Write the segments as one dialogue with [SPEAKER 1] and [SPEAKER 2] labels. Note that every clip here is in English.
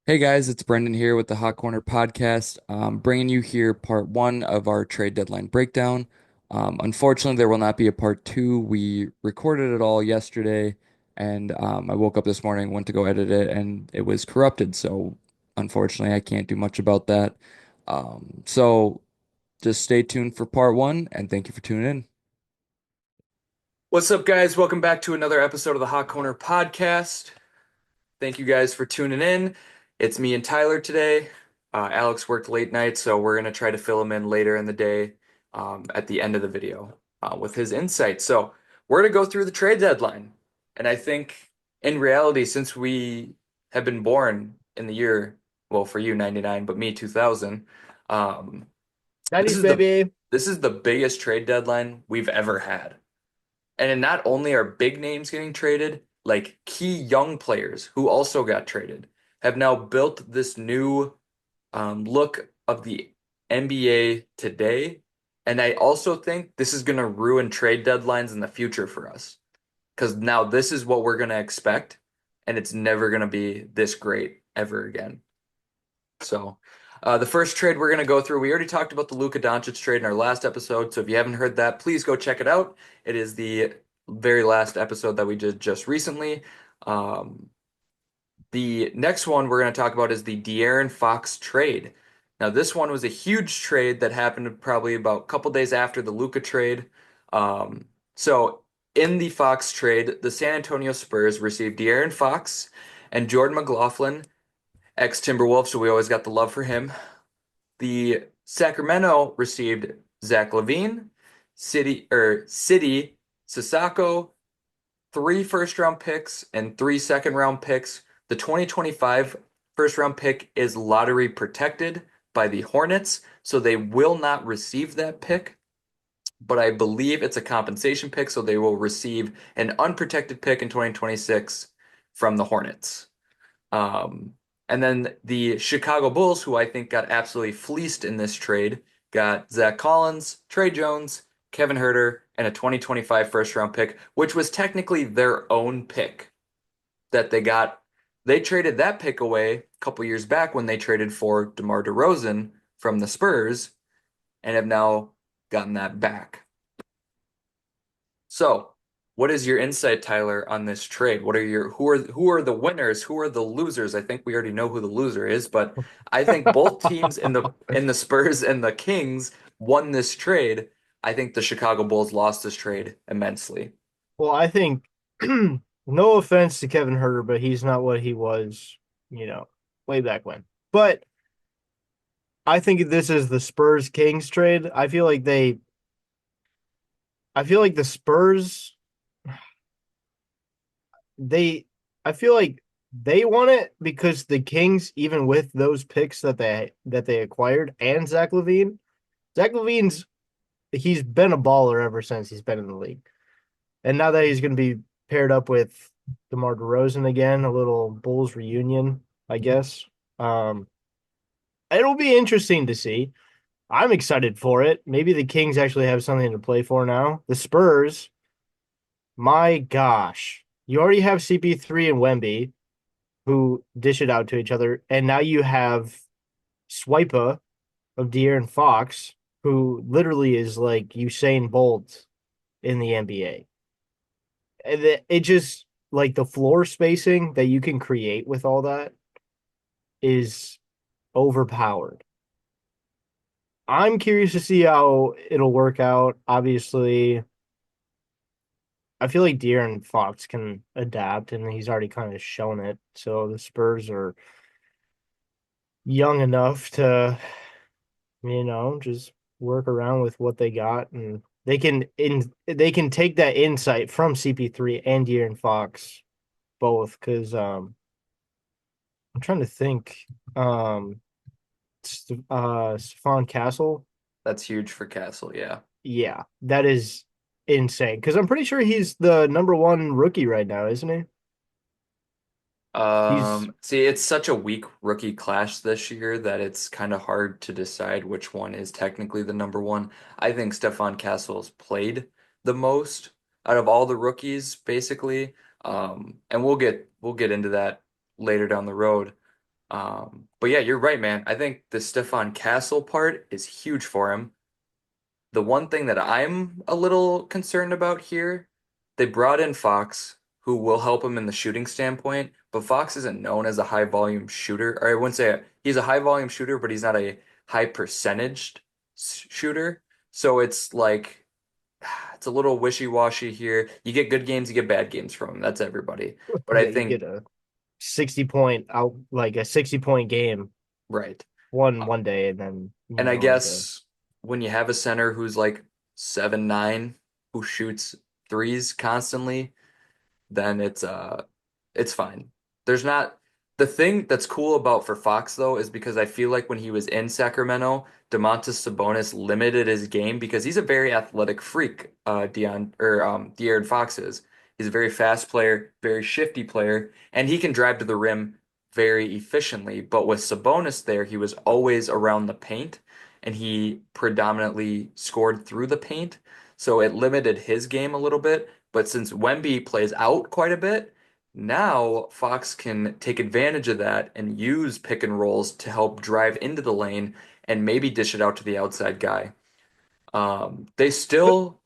[SPEAKER 1] Hey guys, it's Brendan here with the Hot Corner podcast, bringing you here part one of our trade deadline breakdown. Unfortunately, there will not be a part two. We recorded it all yesterday, and I woke up this morning, went to go edit it, and it was corrupted. So, unfortunately, I can't do much about that. So, just stay tuned for part one, and thank you for tuning in.
[SPEAKER 2] What's up, guys? Welcome back to another episode of the Hot Corner podcast. Thank you guys for tuning in. It's me and Tyler today. Alex worked late night, so we're going to try to fill him in later in the day at the end of the video with his insight. So, we're going to go through the trade deadline. And I think in reality, since we have been born in the year, well, for you, 99, but me, 2000, um, this
[SPEAKER 3] 90s,
[SPEAKER 2] is the
[SPEAKER 3] baby.
[SPEAKER 2] this is the biggest trade deadline we've ever had. And then not only are big names getting traded, like key young players who also got traded have now built this new look of the NBA today. And I also think this is going to ruin trade deadlines in the future for us because now this is what we're going to expect, and it's never going to be this great ever again. So, the first trade we're going to go through, we already talked about the Luka Doncic trade in our last episode. So, if you haven't heard that, please go check it out. It is the very last episode that we did just recently. Um, the next one we're going to talk about is the De'Aaron Fox trade. Now, this one was a huge trade that happened probably about a couple days after the Luka trade. So, in the Fox trade, the San Antonio Spurs received De'Aaron Fox and Jordan McLaughlin, ex-Timberwolf, so we always got the love for him. The Sacramento received Zach LaVine, City Sissoko, three first round picks and three second round picks. The 2025 first round pick is lottery protected by the Hornets, so they will not receive that pick. But I believe it's a compensation pick, so they will receive an unprotected pick in 2026 from the Hornets. Um, and then the Chicago Bulls, who I think got absolutely fleeced in this trade, got Zach Collins, Trey Jones, Kevin Huerter, and a 2025 first round pick, which was technically their own pick that they got. They traded that pick away a couple years back when they traded for DeMar DeRozan from the Spurs and have now gotten that back. So, what is your insight, Tyler, on this trade? What are your who are the winners? Who are the losers? I think we already know who the loser is, but I think both teams in the Spurs and the Kings won this trade. I think the Chicago Bulls lost this trade immensely.
[SPEAKER 3] Well, I think, no offense to Kevin Herter, but he's not what he was, you know, way back when. But I think this is the Spurs Kings trade. I feel like the Spurs, they, I feel like they won it because the Kings, even with those picks that they acquired and Zach LaVine's he's been a baller ever since he's been in the league. And now that he's going to be paired up with DeMar DeRozan again, a little Bulls reunion, I guess. Um, it'll be interesting to see. I'm excited for it. Maybe the Kings actually have something to play for now. The Spurs, my gosh, you already have CP3 and Wemby who dish it out to each other, and now you have Swipa of De'Aaron Fox, who literally is like Usain Bolt in the NBA. It just like the floor spacing that you can create with all that is overpowered. I'm curious to see how it'll work out. Obviously, I feel like De'Aaron Fox can adapt, and he's already kind of shown it. So the Spurs are young enough to, just work around with what they got, and they can take that insight from CP3 and De'Aaron Fox both because I'm trying to think. Um, Stephon Castle.
[SPEAKER 2] That's huge for Castle, yeah.
[SPEAKER 3] Yeah, that is insane. Because I'm pretty sure he's the number one rookie right now, isn't he? He's
[SPEAKER 2] See, it's such a weak rookie class this year that it's kind of hard to decide which one is technically the number one. I think Stefan Castle's played the most out of all the rookies, basically. And we'll get into that later down the road. But yeah, you're right, man. I think the Stefan Castle part is huge for him. The one thing that I'm a little concerned about here, they brought in Fox, who will help him in the shooting standpoint, but Fox isn't known as a high volume shooter. Or I wouldn't say he's a high volume shooter, but he's not a high percentaged shooter. So it's like it's a little wishy-washy here. You get good games, you get bad games from him. That's everybody. But I
[SPEAKER 3] Yeah, you
[SPEAKER 2] think
[SPEAKER 3] get a 60 point out, like a 60 point game
[SPEAKER 2] right.
[SPEAKER 3] one day, and then
[SPEAKER 2] And I
[SPEAKER 3] like a
[SPEAKER 2] guess when you have a center who's like 7'9", who shoots threes constantly, then it's fine. There's not the thing that's cool about for Fox though is because I feel like when he was in Sacramento, Domantas Sabonis limited his game because he's a very athletic freak, De'Aaron Fox is. He's a very fast player, very shifty player, and he can drive to the rim very efficiently. But with Sabonis there, he was always around the paint and he predominantly scored through the paint. So it limited his game a little bit. But since Wemby plays out quite a bit, now Fox can take advantage of that and use pick and rolls to help drive into the lane and maybe dish it out to the outside guy. They still,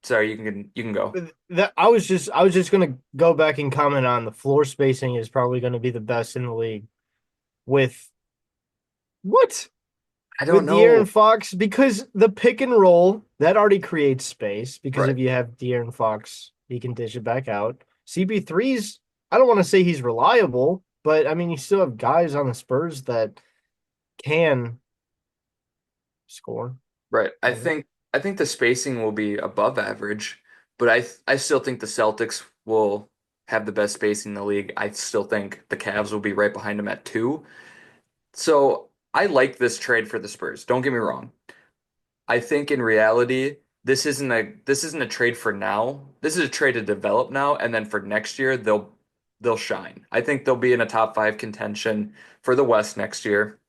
[SPEAKER 2] sorry, you can go.
[SPEAKER 3] that I was just gonna go back and comment on the floor spacing is probably going to be the best in the league with what
[SPEAKER 2] I don't
[SPEAKER 3] with De'Aaron
[SPEAKER 2] know.
[SPEAKER 3] Fox, because the pick and roll that already creates space, because
[SPEAKER 2] Right.
[SPEAKER 3] if you have De'Aaron Fox, he can dish it back out. CP3's, I don't want to say he's reliable, but I mean you still have guys on the Spurs that can score.
[SPEAKER 2] Right. I
[SPEAKER 3] Right?
[SPEAKER 2] think I think the spacing will be above average, but I still think the Celtics will have the best spacing in the league. I still think the Cavs will be right behind them at two. So I like this trade for the Spurs. Don't get me wrong. I think in reality, this isn't a trade for now. This is a trade to develop now, and then for next year they'll shine. I think they'll be in a top five contention for the West next year.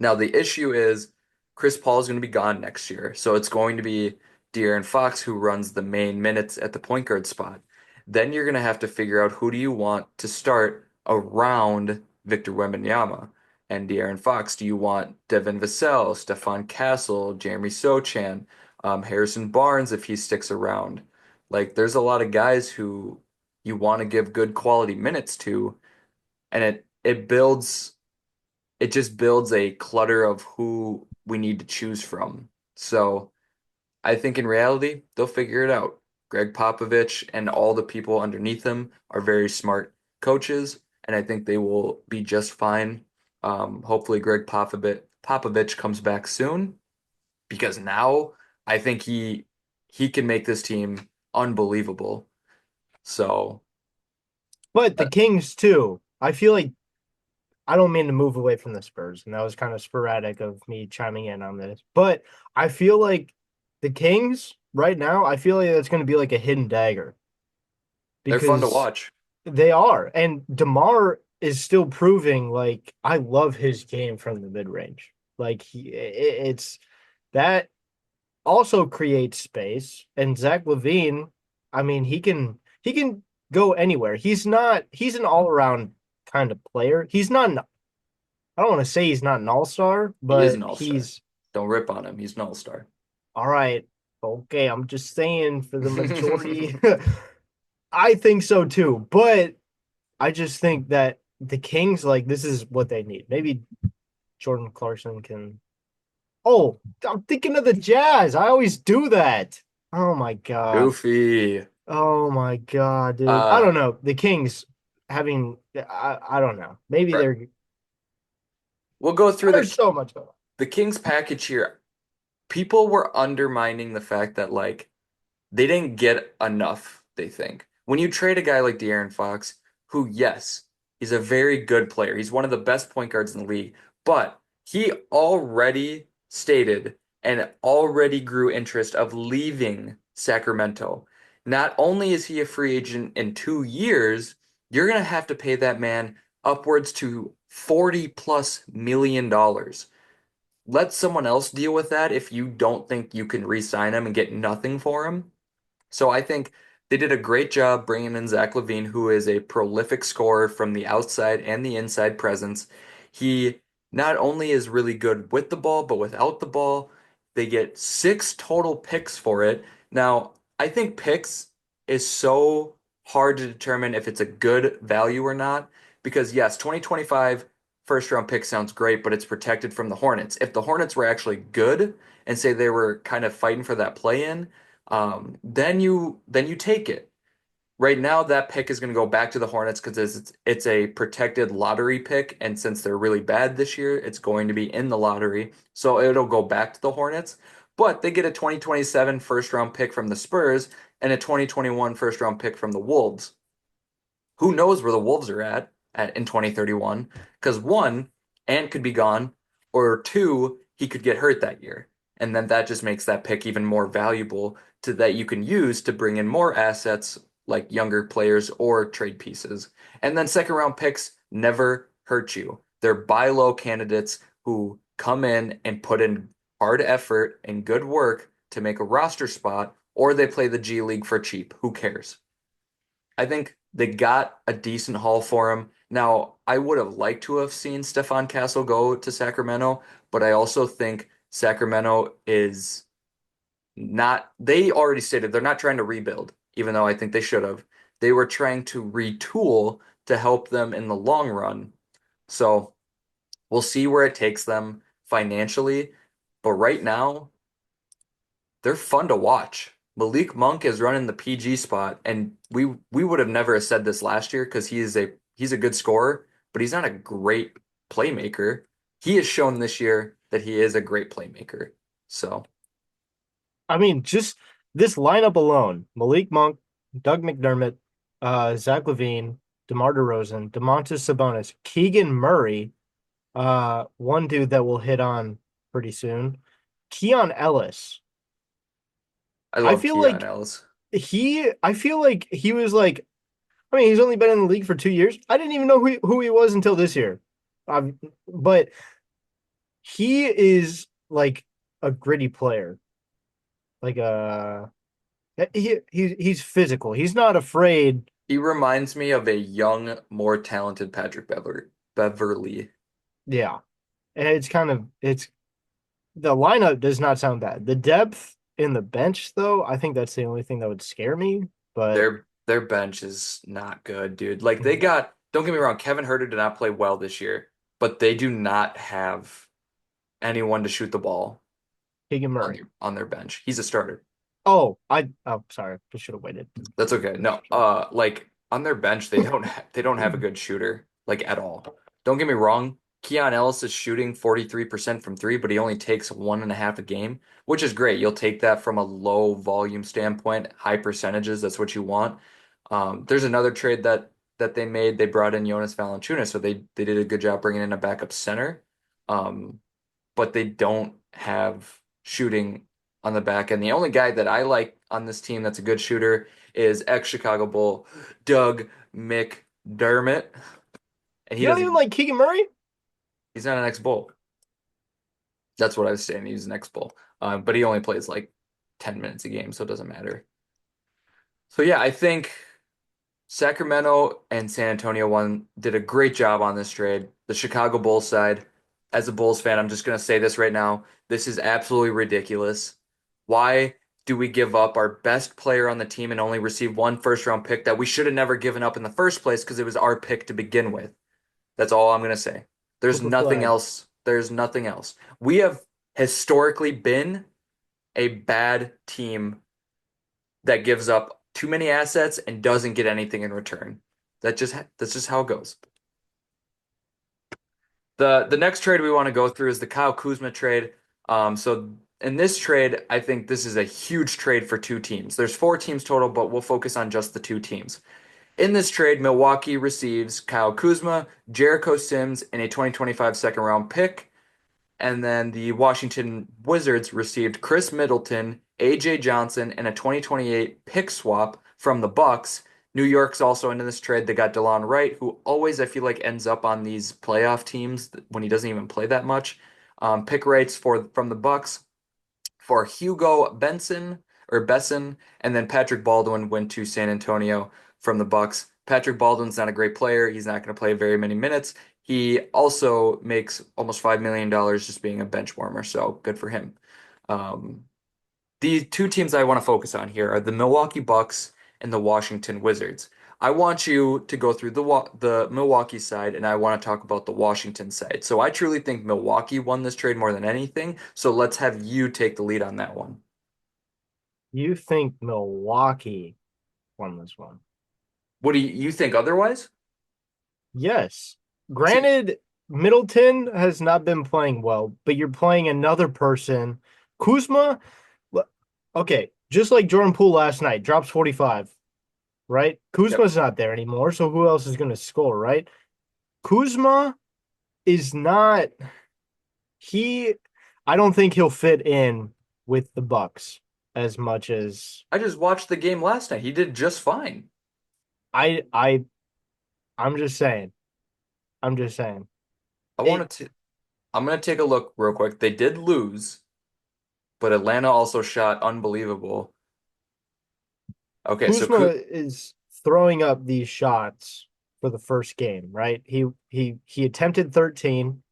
[SPEAKER 2] Now the issue is Chris Paul is going to be gone next year, so it's going to be De'Aaron Fox who runs the main minutes at the point guard spot. Then you're going to have to figure out who do you want to start around Victor Wembanyama and De'Aaron Fox. Do you want Devin Vassell, Stephon Castle, Jeremy Sochan, Harrison Barnes if he sticks around? Like there's a lot of guys who you want to give good quality minutes to, and it just builds a clutter of who we need to choose from. So I think in reality, they'll figure it out. Greg Popovich and all the people underneath him are very smart coaches, and I think they will be just fine. Hopefully, Greg Popovich comes back soon because now I think he can make this team unbelievable. So,
[SPEAKER 3] But
[SPEAKER 2] uh,
[SPEAKER 3] the Kings too. I feel like I don't mean to move away from the Spurs, and that was kind of sporadic of me chiming in on this. But I feel like the Kings right now, I feel like that's going to be like a hidden dagger
[SPEAKER 2] they're fun to
[SPEAKER 3] because
[SPEAKER 2] watch.
[SPEAKER 3] they are. And DeMar is still proving like I love his game from the mid range. Like it's that also creates space. And Zach Levine, I mean, he can go anywhere. He's an all around kind of player. He's not an I don't want to say he's not an all-star,
[SPEAKER 2] He is
[SPEAKER 3] but
[SPEAKER 2] an all-star.
[SPEAKER 3] he's
[SPEAKER 2] Don't rip on him. He's an all-star.
[SPEAKER 3] all right. Okay, I'm just saying for the majority, I think so too. But I just think that the Kings, like, this is what they need. Maybe Jordan Clarkson can. Oh, I'm thinking of the Jazz. I always do that. Oh my God.
[SPEAKER 2] Goofy.
[SPEAKER 3] Oh my God, dude. I
[SPEAKER 2] Uh,
[SPEAKER 3] don't know. The Kings having, I don't know. Maybe
[SPEAKER 2] right. We'll go through
[SPEAKER 3] there's so much going on.
[SPEAKER 2] the Kings package here. People were undermining the fact that like they didn't get enough, they think. When you trade a guy like De'Aaron Fox, who yes, he's a very good player. He's one of the best point guards in the league, but he already stated and already grew interest of leaving Sacramento. Not only is he a free agent in 2 years, you're gonna have to pay that man upwards to 40 plus million dollars. Let someone else deal with that if you don't think you can re-sign him and get nothing for him. So I think They did a great job bringing in Zach LaVine, who is a prolific scorer from the outside and the inside presence. He not only is really good with the ball, but without the ball. They get 6 total picks for it. Now, I think picks is so hard to determine if it's a good value or not, because yes, 2025 first round pick sounds great, but it's protected from the Hornets. If the Hornets were actually good and say they were kind of fighting for that play in, then you take it. Right now, that pick is going to go back to the Hornets because it's a protected lottery pick, and since they're really bad this year, it's going to be in the lottery, so it'll go back to the Hornets. But they get a 2027 first round pick from the Spurs and a 2021 first round pick from the Wolves. Who knows where the Wolves are at in 2031? Because one, Ant could be gone, or two, he could get hurt that year. And then that just makes that pick even more valuable to that you can use to bring in more assets like younger players or trade pieces. And then second round picks never hurt you. They're buy low candidates who come in and put in hard effort and good work to make a roster spot, or they play the G League for cheap. Who cares? I think they got a decent haul for him. Now, I would have liked to have seen Stefan Castle go to Sacramento, but I also think Sacramento is not, they already stated they're not trying to rebuild, even though I think they should have. They were trying to retool to help them in the long run. So we'll see where it takes them financially. But right now, they're fun to watch. Malik Monk is running the PG spot, and we would have never said this last year because he's a good scorer, but he's not a great playmaker. He has shown this year that he is a great playmaker. So
[SPEAKER 3] I mean, just this lineup alone: Malik Monk, Doug McDermott, Zach LaVine, DeMar DeRozan, Domantas Sabonis, Keegan Murray, one dude that we'll hit on pretty soon, Keon Ellis.
[SPEAKER 2] I
[SPEAKER 3] I
[SPEAKER 2] love
[SPEAKER 3] feel
[SPEAKER 2] Keon
[SPEAKER 3] like
[SPEAKER 2] Ellis.
[SPEAKER 3] I feel like he was like, I mean, he's only been in the league for 2 years. I didn't even know who he was until this year. But he is like a gritty player. Like he's physical. He's not afraid.
[SPEAKER 2] He reminds me of a young, more talented Patrick Beverly.
[SPEAKER 3] Yeah. And it's the lineup does not sound bad. The depth in the bench though, I think that's the only thing that would scare me. But
[SPEAKER 2] Their bench is not good, dude. Like they got, don't get me wrong, Kevin Huerter did not play well this year, but they do not have anyone to shoot the ball
[SPEAKER 3] Keegan
[SPEAKER 2] on
[SPEAKER 3] Murray.
[SPEAKER 2] their bench. He's a starter.
[SPEAKER 3] Oh, sorry. I should have waited.
[SPEAKER 2] That's okay. No, like on their bench, they don't have a good shooter like at all. Don't get me wrong. Keon Ellis is shooting 43% from three, but he only takes 1.5 a game, which is great. You'll take that from a low volume standpoint, high percentages. That's what you want. There's another trade that they made. They brought in Jonas Valanciunas, so they did a good job bringing in a backup center. Um, but they don't have shooting on the back end. The only guy that I like on this team that's a good shooter is ex-Chicago Bull Doug McDermott. And he
[SPEAKER 3] You don't even
[SPEAKER 2] doesn't
[SPEAKER 3] like Keegan Murray?
[SPEAKER 2] he's not an ex-Bull. That's what I was saying. He's an ex-Bull. But he only plays like 10 minutes a game, so it doesn't matter. So yeah, I think Sacramento and San Antonio one did a great job on this trade. The Chicago Bulls side, as a Bulls fan, I'm just going to say this right now. This is absolutely ridiculous. Why do we give up our best player on the team and only receive one first round pick that we should have never given up in the first place because it was our pick to begin with? That's all I'm going to say. There's
[SPEAKER 3] Flip a
[SPEAKER 2] nothing
[SPEAKER 3] flag.
[SPEAKER 2] else. There's nothing else. We have historically been a bad team that gives up too many assets and doesn't get anything in return. That's just how it goes. The next trade we want to go through is the Kyle Kuzma trade. So in this trade, I think this is a huge trade for two teams. There's 4 teams total, but we'll focus on just the 2 teams. In this trade, Milwaukee receives Kyle Kuzma, Jericho Sims, and a 2025 second round pick. And then the Washington Wizards received Chris Middleton, AJ Johnson, and a 2028 pick swap from the Bucks. New York's also into this trade. They got DeLon Wright, who always I feel like ends up on these playoff teams when he doesn't even play that much. Pick rights for from the Bucks for Hugo Benson, or Besson, and then Patrick Baldwin went to San Antonio from the Bucks. Patrick Baldwin's not a great player. He's not going to play very many minutes. He also makes almost $5 million just being a bench warmer, so good for him. Um, the two teams I want to focus on here are the Milwaukee Bucks and the Washington Wizards. I want you to go through the Milwaukee side, and I want to talk about the Washington side. So I truly think Milwaukee won this trade more than anything. So let's have you take the lead on that one.
[SPEAKER 3] You think Milwaukee won this one?
[SPEAKER 2] What do you think otherwise?
[SPEAKER 3] Yes.
[SPEAKER 2] See,
[SPEAKER 3] Granted, Middleton has not been playing well, but you're playing another person. Kuzma, okay, just like Jordan Poole last night, drops 45, right?
[SPEAKER 2] yep.
[SPEAKER 3] Kuzma's not there anymore, so who else is going to score, right? Kuzma is not he I don't think he'll fit in with the Bucks as much as
[SPEAKER 2] I just watched the game last night. He did just fine.
[SPEAKER 3] I I I'm just saying. I'm just saying.
[SPEAKER 2] I
[SPEAKER 3] It
[SPEAKER 2] wanted to. I'm gonna take a look real quick. They did lose, but Atlanta also shot unbelievable. Okay, so
[SPEAKER 3] Kuzma is throwing up these shots for the first game, right? He attempted 13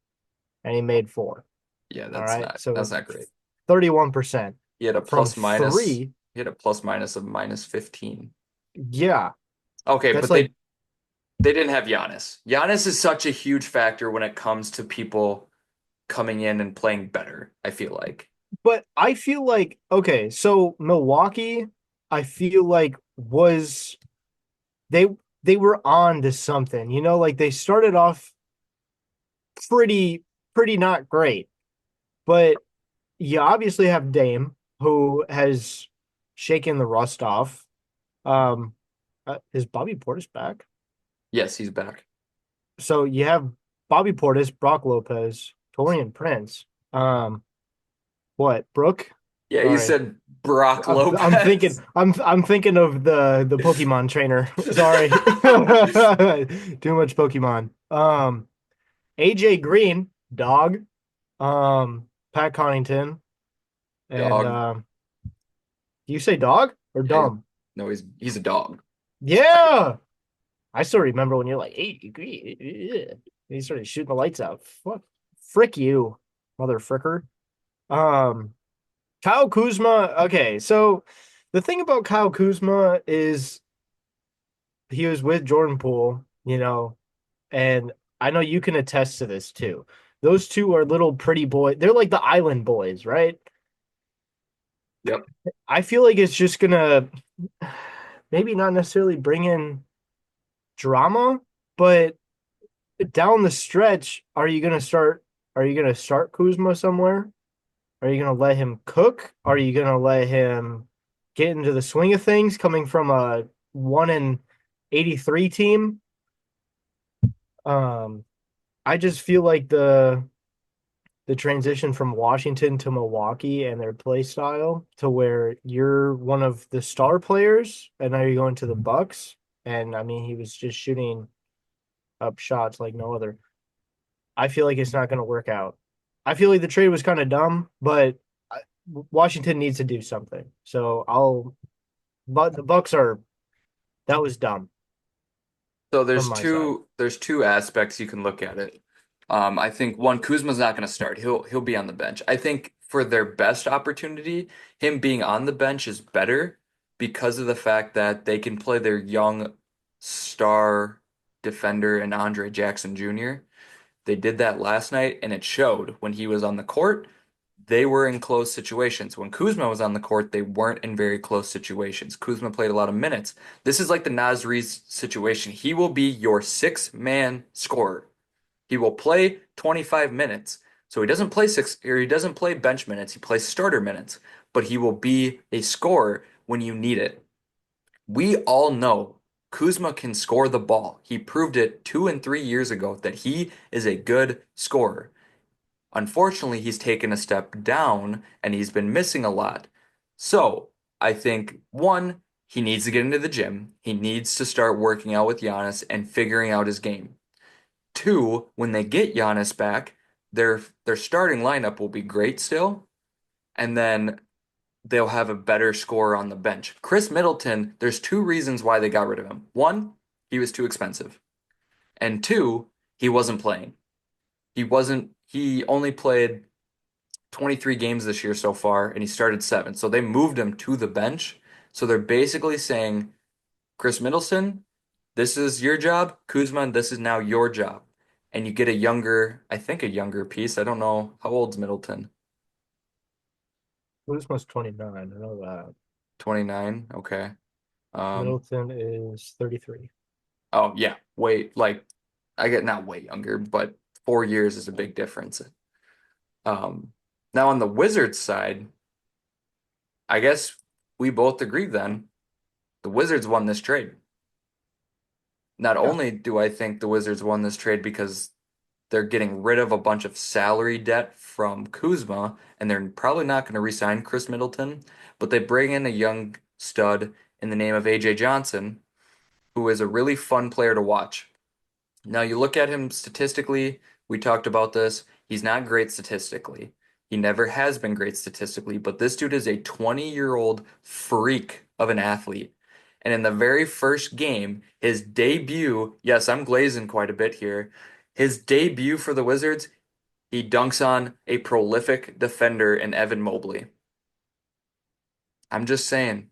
[SPEAKER 3] and he made 4.
[SPEAKER 2] yeah,
[SPEAKER 3] All right.
[SPEAKER 2] that's
[SPEAKER 3] So
[SPEAKER 2] not great.
[SPEAKER 3] 31%
[SPEAKER 2] He had a
[SPEAKER 3] from
[SPEAKER 2] plus minus.
[SPEAKER 3] 3.
[SPEAKER 2] He had a plus minus of minus 15.
[SPEAKER 3] Yeah.
[SPEAKER 2] Okay,
[SPEAKER 3] That's
[SPEAKER 2] but
[SPEAKER 3] like
[SPEAKER 2] they didn't have Giannis. Giannis is such a huge factor when it comes to people coming in and playing better, I feel like.
[SPEAKER 3] but I feel like okay, so Milwaukee I feel like was they they were on to something. Like they started off pretty not great. But you obviously have Dame, who has shaken the rust off. Um, is Bobby Portis back?
[SPEAKER 2] Yes, he's back.
[SPEAKER 3] So you have Bobby Portis, Brock Lopez, Torian Prince. Um, what? Brooke?
[SPEAKER 2] Yeah, you
[SPEAKER 3] Sorry,
[SPEAKER 2] said Brock
[SPEAKER 3] I'm thinking.
[SPEAKER 2] Lopez.
[SPEAKER 3] I'm thinking of the Pokemon trainer. Sorry, too much Pokemon. AJ Green, dog. Pat Connington, and
[SPEAKER 2] Dog.
[SPEAKER 3] do you say dog or
[SPEAKER 2] Yeah,
[SPEAKER 3] dumb?
[SPEAKER 2] no, he's a dog.
[SPEAKER 3] Yeah. I still remember when you're like, hey, agree. And he started shooting the lights out. Fuck. Frick you, mother fricker. Um, Kyle Kuzma. Okay, so the thing about Kyle Kuzma is he was with Jordan Poole, and I know you can attest to this too. Those two are little pretty boys. They're like the island boys, right?
[SPEAKER 2] Yep.
[SPEAKER 3] I feel like it's just gonna maybe not necessarily bring in drama, but down the stretch, are you gonna start Kuzma somewhere? Are you gonna let him cook? Are you gonna let him get into the swing of things coming from a 1 in 83 team? Um, I just feel like the transition from Washington to Milwaukee and their play style to where you're one of the star players and now you're going to the Bucks. And I mean, he was just shooting up shots like no other. I feel like it's not going to work out. I feel like the trade was kind of dumb, but Washington needs to do something. But the Bucks are, that was dumb
[SPEAKER 2] So
[SPEAKER 3] from my side.
[SPEAKER 2] there's two aspects you can look at it. I think one, Kuzma's not going to start. He'll be on the bench. I think for their best opportunity, him being on the bench is better because of the fact that they can play their young star defender and Andre Jackson Jr. They did that last night, and it showed when he was on the court. They were in close situations. When Kuzma was on the court, they weren't in very close situations. Kuzma played a lot of minutes. This is like the Naz Reid situation. He will be your six-man scorer. He will play 25 minutes. So he doesn't play six or he doesn't play bench minutes. He plays starter minutes, but he will be a scorer when you need it. We all know Kuzma can score the ball. He proved it 2 and 3 years ago that he is a good scorer. Unfortunately, he's taken a step down and he's been missing a lot. So I think one, he needs to get into the gym. He needs to start working out with Giannis and figuring out his game. Two, when they get Giannis back, their starting lineup will be great still. And then they'll have a better scorer on the bench. Chris Middleton, there's two reasons why they got rid of him. One, he was too expensive. And two, he wasn't playing. He only played 23 games this year so far, and he started seven. So they moved him to the bench. So they're basically saying, Chris Middleton, this is your job. Kuzma, this is now your job. And you get I think a younger piece. I don't know. How old's Middleton?
[SPEAKER 3] Kuzma's 29. I know that.
[SPEAKER 2] 29. Okay. Um,
[SPEAKER 3] Middleton is 33.
[SPEAKER 2] oh yeah, wait, like I get not way younger, but 4 years is a big difference. Um, Now on the Wizards side, I guess we both agree then the Wizards won this trade. Not
[SPEAKER 3] Yeah.
[SPEAKER 2] only do I think the Wizards won this trade because they're getting rid of a bunch of salary debt from Kuzma, and they're probably not going to re-sign Chris Middleton, but they bring in a young stud in the name of AJ Johnson, who is a really fun player to watch. Now you look at him statistically, we talked about this. He's not great statistically. He never has been great statistically, but this dude is a 20-year-old freak of an athlete. And in the very first game, his debut, yes, I'm glazing quite a bit here. His debut for the Wizards, he dunks on a prolific defender in Evan Mobley. I'm just saying.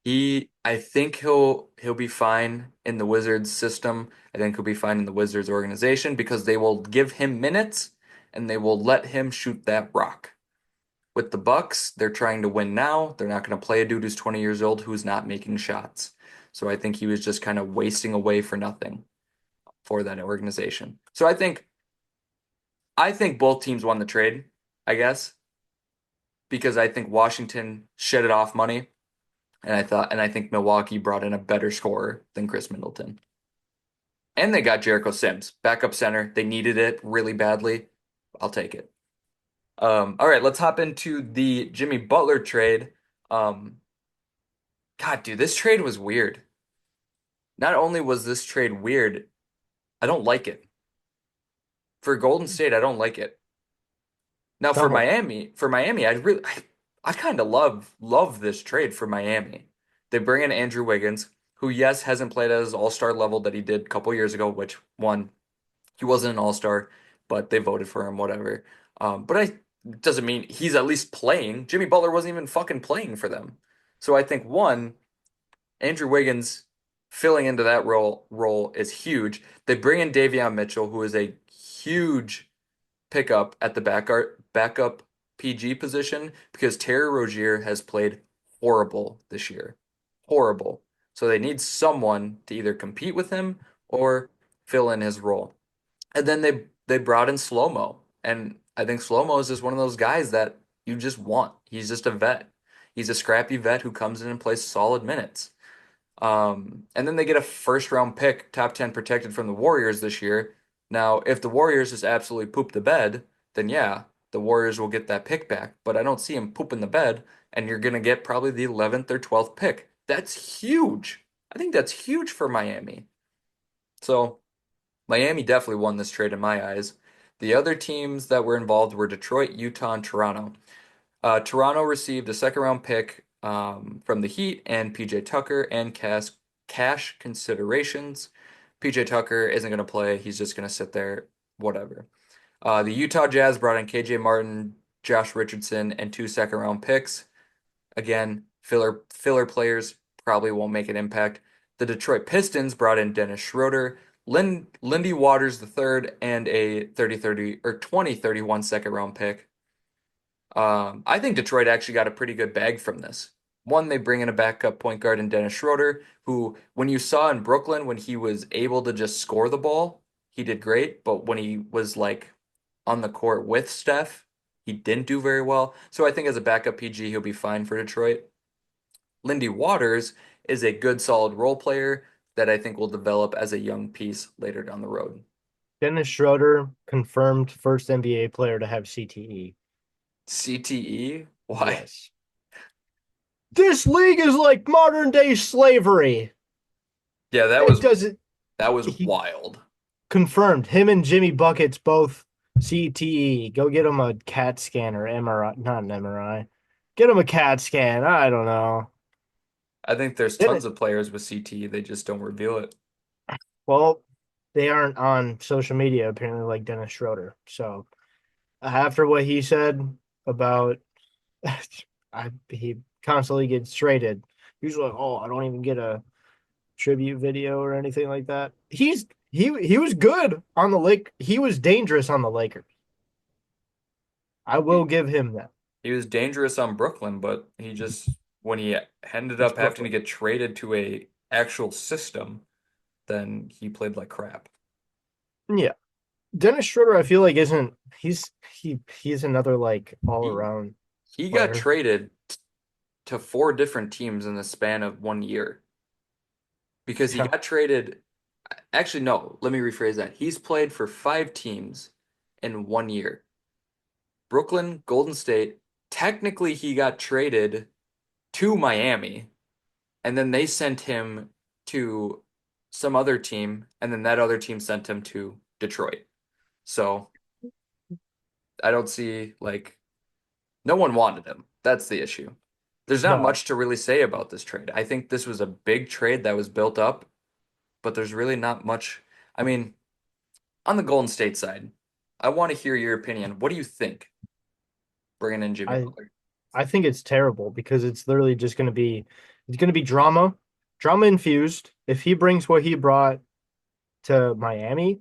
[SPEAKER 2] I think he'll be fine in the Wizards system. I think he'll be fine in the Wizards organization because they will give him minutes and they will let him shoot that rock. With the Bucks, they're trying to win now. They're not going to play a dude who's 20 years old who's not making shots. So I think he was just kind of wasting away for nothing for that organization. So I think both teams won the trade, I guess, because I think Washington shedded off money. And I think Milwaukee brought in a better scorer than Chris Middleton. And they got Jericho Sims, backup center. They needed it really badly. I'll take it. All right, let's hop into the Jimmy Butler trade. Um, God, dude, this trade was weird. Not only was this trade weird, I don't like it. For Golden State, I don't like it. Now
[SPEAKER 3] No.
[SPEAKER 2] For Miami, I kind of love this trade for Miami. They bring in Andrew Wiggins, who yes hasn't played at his all-star level that he did a couple years ago, which one he wasn't an all-star, but they voted for him, whatever. But I doesn't mean he's at least playing. Jimmy Butler wasn't even fucking playing for them. So I think one, Andrew Wiggins filling into that role is huge. They bring in Davion Mitchell, who is a huge pickup at the backup PG position because Terry Rozier has played horrible this year. Horrible. So they need someone to either compete with him or fill in his role. And then they brought in Slow-Mo. And I think Slow-Mo is just one of those guys that you just want. He's just a vet. He's a scrappy vet who comes in and plays solid minutes. And then they get a first round pick, top 10 protected from the Warriors this year. Now, if the Warriors just absolutely poop the bed, then yeah, the Warriors will get that pick back. But I don't see him pooping the bed, and you're going to get probably the 11th or 12th pick. That's huge. I think that's huge for Miami. So Miami definitely won this trade in my eyes. The other teams that were involved were Detroit, Utah, and Toronto. Toronto received a second round pick from the Heat and PJ Tucker and cash considerations. PJ Tucker isn't going to play. He's just going to sit there, whatever. The Utah Jazz brought in KJ Martin, Josh Richardson, and two second round picks. Again, filler players probably won't make an impact. The Detroit Pistons brought in Dennis Schroeder, Lindy Waters III, and a 30-30 or 2031 second round pick. I think Detroit actually got a pretty good bag from this. One, they bring in a backup point guard in Dennis Schroeder, who, when you saw in Brooklyn, when he was able to just score the ball, he did great. But when he was like on the court with Steph, he didn't do very well. So I think as a backup PG, he'll be fine for Detroit. Lindy Waters is a good, solid role player that I think will develop as a young piece later down the road.
[SPEAKER 3] Dennis Schroeder, confirmed first NBA player to have CTE.
[SPEAKER 2] CTE? Why?
[SPEAKER 3] Yes. This league is like modern day slavery.
[SPEAKER 2] Yeah,
[SPEAKER 3] It doesn't.
[SPEAKER 2] that was
[SPEAKER 3] He
[SPEAKER 2] wild.
[SPEAKER 3] confirmed him and Jimmy Buckets both CTE. Go get him a CAT scanner, MRI, not an MRI. Get him a CAT scan. I don't know.
[SPEAKER 2] I think there's
[SPEAKER 3] Then
[SPEAKER 2] tons of players with CT, they just don't reveal it.
[SPEAKER 3] well, they aren't on social media apparently like Dennis Schroeder. So after what he said about he constantly gets traded. He's like, oh, I don't even get a tribute video or anything like that. He was good on the Lake. He was dangerous on the Lakers. I will
[SPEAKER 2] He,
[SPEAKER 3] give him that.
[SPEAKER 2] he was dangerous on Brooklyn, but he just when he ended
[SPEAKER 3] It's
[SPEAKER 2] up having to
[SPEAKER 3] Brooklyn.
[SPEAKER 2] get traded to a actual system, then he played like crap.
[SPEAKER 3] Yeah. Dennis Schroeder, I feel like isn't he's another like all
[SPEAKER 2] He
[SPEAKER 3] around
[SPEAKER 2] he got
[SPEAKER 3] player.
[SPEAKER 2] traded to four different teams in the span of 1 year because he
[SPEAKER 3] Yeah.
[SPEAKER 2] got traded. Actually, no, let me rephrase that. He's played for five teams in 1 year. Brooklyn, Golden State. Technically, he got traded to Miami, and then they sent him to some other team, and then that other team sent him to Detroit. So I don't see like no one wanted him. That's the issue. There's not
[SPEAKER 3] No.
[SPEAKER 2] much to really say about this trade. I think this was a big trade that was built up, but there's really not much. I mean, on the Golden State side, I want to hear your opinion. What do you think bringing in Jimmy
[SPEAKER 3] I
[SPEAKER 2] Butler?
[SPEAKER 3] I think it's terrible because it's literally just it's gonna be drama, drama infused. If he brings what he brought to Miami,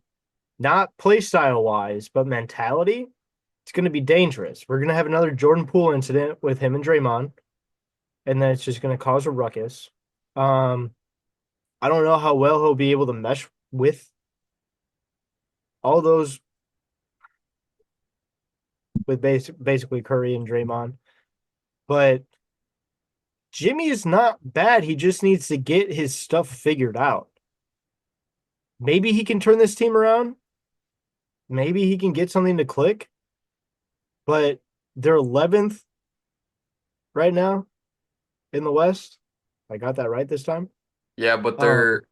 [SPEAKER 3] not play style wise, but mentality, it's gonna be dangerous. We're gonna have another Jordan Poole incident with him and Draymond, and then it's just gonna cause a ruckus. Um, I don't know how well he'll be able to mesh with all those with basically Curry and Draymond, but Jimmy is not bad. He just needs to get his stuff figured out. Maybe he can turn this team around. Maybe he can get something to click, but they're 11th right now in the West. I got that right this time.
[SPEAKER 2] Yeah, but
[SPEAKER 3] Um,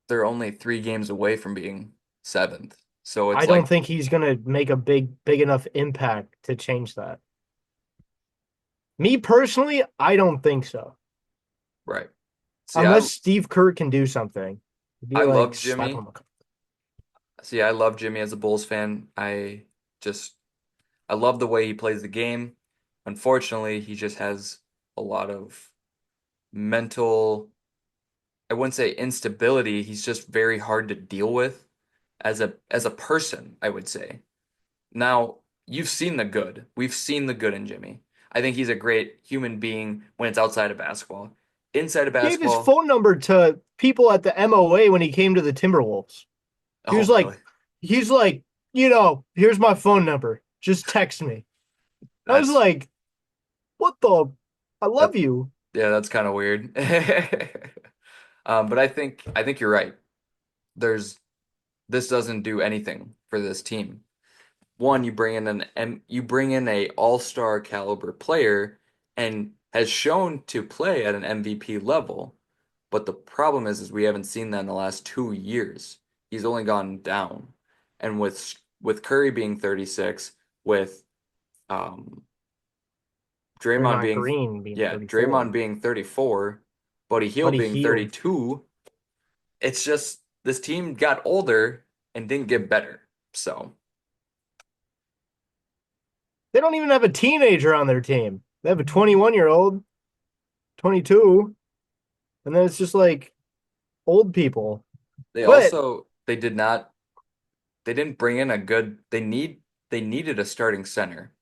[SPEAKER 2] they're only 3 games away from being seventh. So
[SPEAKER 3] I
[SPEAKER 2] it's
[SPEAKER 3] don't
[SPEAKER 2] like,
[SPEAKER 3] think he's gonna make a big enough impact to change that. Me personally, I don't think so.
[SPEAKER 2] right. See,
[SPEAKER 3] Unless Steve Kerr can do something. Be
[SPEAKER 2] I
[SPEAKER 3] like
[SPEAKER 2] love
[SPEAKER 3] slap
[SPEAKER 2] Jimmy.
[SPEAKER 3] him.
[SPEAKER 2] See, I love Jimmy as a Bulls fan. Just I love the way he plays the game. Unfortunately, he just has a lot of mental, I wouldn't say instability. He's just very hard to deal with as a person, I would say. Now, you've seen the good. We've seen the good in Jimmy. I think he's a great human being when it's outside of basketball. Inside of
[SPEAKER 3] Gave his
[SPEAKER 2] basketball,
[SPEAKER 3] phone number to people at the MOA when he came to the Timberwolves. He
[SPEAKER 2] oh
[SPEAKER 3] was like,
[SPEAKER 2] really?
[SPEAKER 3] he's like, here's my phone number. Just text me. I was
[SPEAKER 2] That's
[SPEAKER 3] like, what the? I
[SPEAKER 2] that
[SPEAKER 3] love you.
[SPEAKER 2] yeah, that's kind of weird. But I think you're right. There's this doesn't do anything for this team. One, you bring in a all-star caliber player and has shown to play at an MVP level. But the problem is we haven't seen that in the last 2 years. He's only gone down. And with Curry being 36, with um Draymond
[SPEAKER 3] Draymond
[SPEAKER 2] being
[SPEAKER 3] Green being
[SPEAKER 2] yeah, Draymond
[SPEAKER 3] 34.
[SPEAKER 2] being 34, Buddy Hield
[SPEAKER 3] Buddy
[SPEAKER 2] being
[SPEAKER 3] Hield.
[SPEAKER 2] 32, it's just this team got older and didn't get better. So,
[SPEAKER 3] They don't even have a teenager on their team. They have a 21-year-old, 22, and then it's just like old people.
[SPEAKER 2] they
[SPEAKER 3] But
[SPEAKER 2] also they didn't bring in a good they needed a starting center.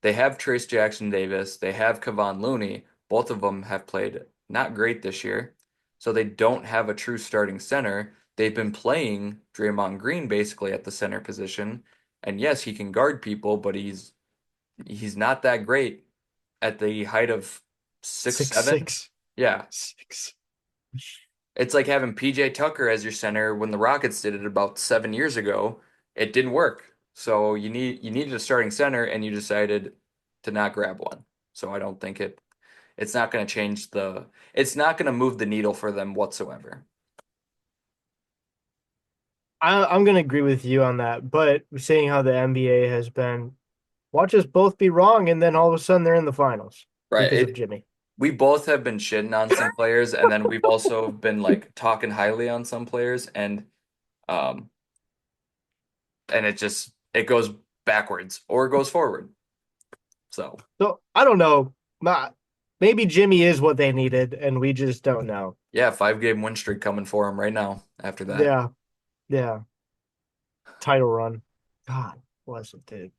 [SPEAKER 2] They have Trace Jackson Davis, they have Kevon Looney. Both of them have played not great this year. So they don't have a true starting center. They've been playing Draymond Green basically at the center position. And yes, he can guard people, but he's not that great at the height of six,
[SPEAKER 3] six
[SPEAKER 2] seven.
[SPEAKER 3] six
[SPEAKER 2] Yeah.
[SPEAKER 3] six.
[SPEAKER 2] It's like having PJ Tucker as your center when the Rockets did it about 7 years ago. It didn't work. So you needed a starting center and you decided to not grab one. So I don't think it's not going to it's not going to move the needle for them whatsoever.
[SPEAKER 3] I'm gonna agree with you on that. But seeing how the NBA has been Watch us both be wrong, and then all of a sudden they're in the finals
[SPEAKER 2] Right.
[SPEAKER 3] because of Jimmy.
[SPEAKER 2] We both have been shitting on some players, and then we've also been like talking highly on some players, um, and it goes backwards or it goes forward. So
[SPEAKER 3] So I don't know. Maybe Jimmy is what they needed, and we just don't know.
[SPEAKER 2] yeah, 5 game win streak coming for him right now after that.
[SPEAKER 3] Yeah, yeah. Title run. God bless it, dude.